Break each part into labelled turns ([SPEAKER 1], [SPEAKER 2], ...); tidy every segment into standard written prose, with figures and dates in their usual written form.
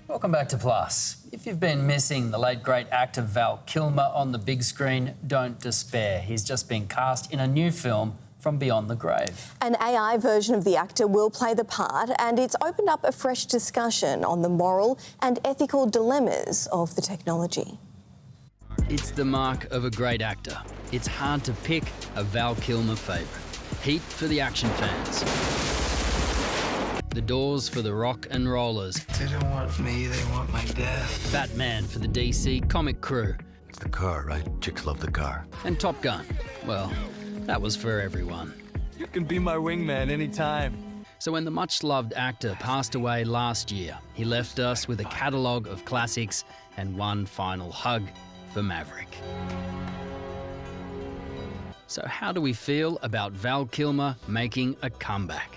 [SPEAKER 1] Welcome back to Plus. If you've been missing the late great actor Val Kilmer on the big screen, don't despair. He's just been cast in a new film, From Beyond the Grave.
[SPEAKER 2] An AI version of the actor will play the part, and it's opened up a fresh discussion on the moral and ethical dilemmas of the technology.
[SPEAKER 1] It's the mark of a great actor. It's hard to pick a Val Kilmer favourite. Heat for the action fans. The Doors for the rock and rollers.
[SPEAKER 3] They don't want me, they want my death.
[SPEAKER 1] Batman for the DC comic crew.
[SPEAKER 4] It's the car, right? Chicks love the car.
[SPEAKER 1] And Top Gun. Well, that was for everyone.
[SPEAKER 3] You can be my wingman anytime.
[SPEAKER 1] So when the much-loved actor passed away last year, he left us with a catalogue of classics and one final hug for Maverick. So how do we feel about Val Kilmer making a comeback?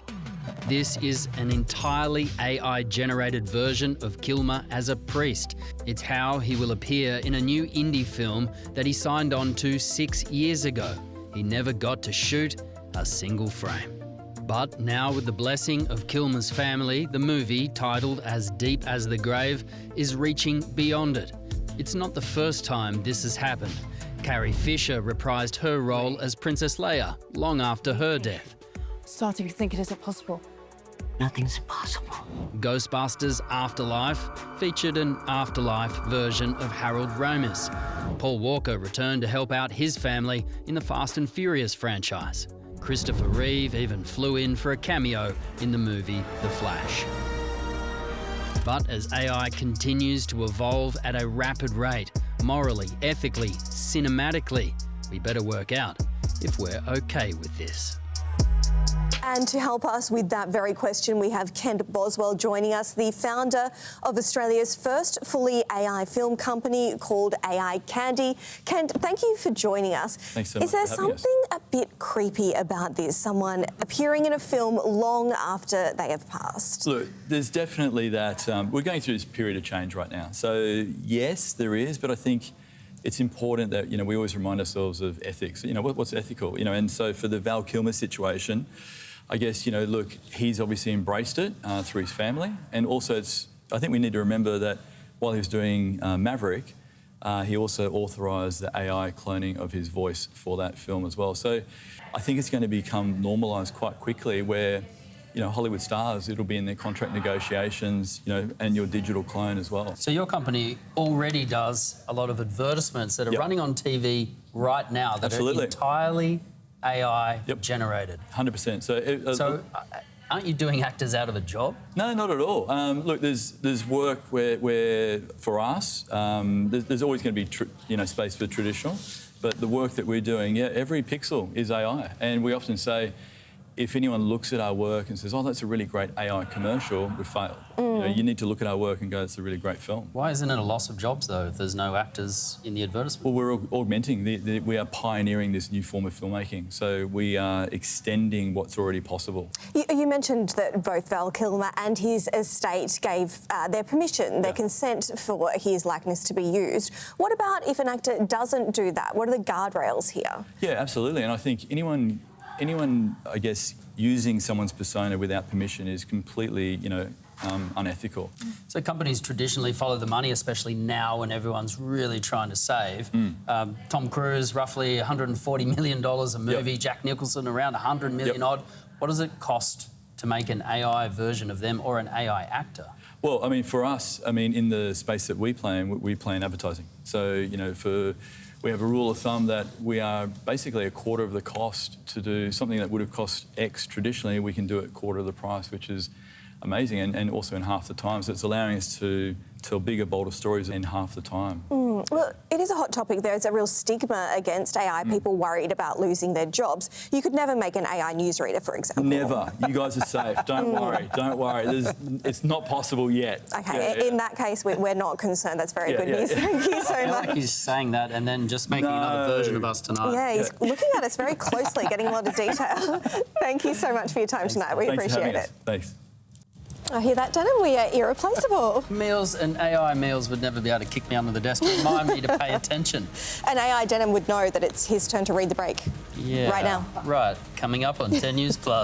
[SPEAKER 1] This is an entirely AI-generated version of Kilmer as a priest. It's how he will appear in a new indie film that he signed on to 6 years ago. He never got to shoot a single frame. But now, with the blessing of Kilmer's family, the movie, titled As Deep as the Grave, is reaching beyond it. It's not the first time this has happened. Carrie Fisher reprised her role as Princess Leia long after her death.
[SPEAKER 5] Starting to think it isn't possible.
[SPEAKER 6] Nothing's impossible.
[SPEAKER 1] Ghostbusters Afterlife featured an afterlife version of Harold Ramis. Paul Walker returned to help out his family in the Fast and Furious franchise. Christopher Reeve even flew in for a cameo in the movie The Flash. But as AI continues to evolve at a rapid rate, morally, ethically, cinematically, we better work out if we're okay with this.
[SPEAKER 2] And to help us with that very question, we have Kent Boswell joining us, the founder of Australia's first fully AI film company called AI Candy. Kent, thank you for joining us.
[SPEAKER 7] Thanks so much.
[SPEAKER 2] Is there something a bit creepy about this, someone appearing in a film long after they have passed?
[SPEAKER 7] Look, there's definitely that. We're going through this period of change right now. So, yes, there is, but I think it's important that, we always remind ourselves of ethics. What's ethical? And so for the Val Kilmer situation, I guess, look, he's obviously embraced it through his family. And also, I think we need to remember that while he was doing Maverick, he also authorised the AI cloning of his voice for that film as well. So I think it's going to become normalised quite quickly where, Hollywood stars, it'll be in their contract negotiations, and your digital clone as well.
[SPEAKER 1] So your company already does a lot of advertisements that are running on TV right now that are entirely AI generated.
[SPEAKER 7] 100%.
[SPEAKER 1] So aren't you doing actors out of a job?
[SPEAKER 7] No, not at all. Look, there's work where for us, there's always going to be space for traditional, but the work that we're doing, every pixel is AI, and we often say, if anyone looks at our work and says, oh, that's a really great AI commercial, we failed. You need to look at our work and go, it's a really great film.
[SPEAKER 1] Why isn't it a loss of jobs, though, if there's no actors in the advertisement?
[SPEAKER 7] Well, we're augmenting. We are pioneering this new form of filmmaking. So we are extending what's already possible.
[SPEAKER 2] You mentioned that both Val Kilmer and his estate gave their permission, their consent for his likeness to be used. What about if an actor doesn't do that? What are the guardrails here?
[SPEAKER 7] Yeah, absolutely. And I think anyone, I guess, using someone's persona without permission is completely, unethical.
[SPEAKER 1] So companies traditionally follow the money, especially now when everyone's really trying to save. Tom Cruise, roughly $140 million a movie. Jack Nicholson, around $100 million odd. What does it cost to make an AI version of them or an AI actor?
[SPEAKER 7] Well, for us, in the space that we play in advertising. So, we have a rule of thumb that we are basically a quarter of the cost to do something that would have cost X traditionally. We can do it quarter of the price, which is amazing, and also in half the time. So it's allowing us to tell bigger, bolder stories in half the time.
[SPEAKER 2] Well, it is a hot topic. There's a real stigma against AI, people worried about losing their jobs. You could never make an AI newsreader, for example.
[SPEAKER 7] Never. You guys are safe. Don't worry. Don't worry. It's not possible yet.
[SPEAKER 2] OK, in that case, we're not concerned. That's very good news. Thank you so much.
[SPEAKER 1] Like he's saying that and then just making another version of us tonight.
[SPEAKER 2] Yeah, he's looking at us very closely, getting a lot of detail. Thank you so much for your time tonight. We appreciate it.
[SPEAKER 7] Thanks.
[SPEAKER 2] I hear that, Denim. We are irreplaceable.
[SPEAKER 1] Meals and AI meals would never be able to kick me under the desk and remind me to pay attention.
[SPEAKER 2] And AI Denim would know that it's his turn to read the break right now.
[SPEAKER 1] Right. Coming up on 10 News Plus.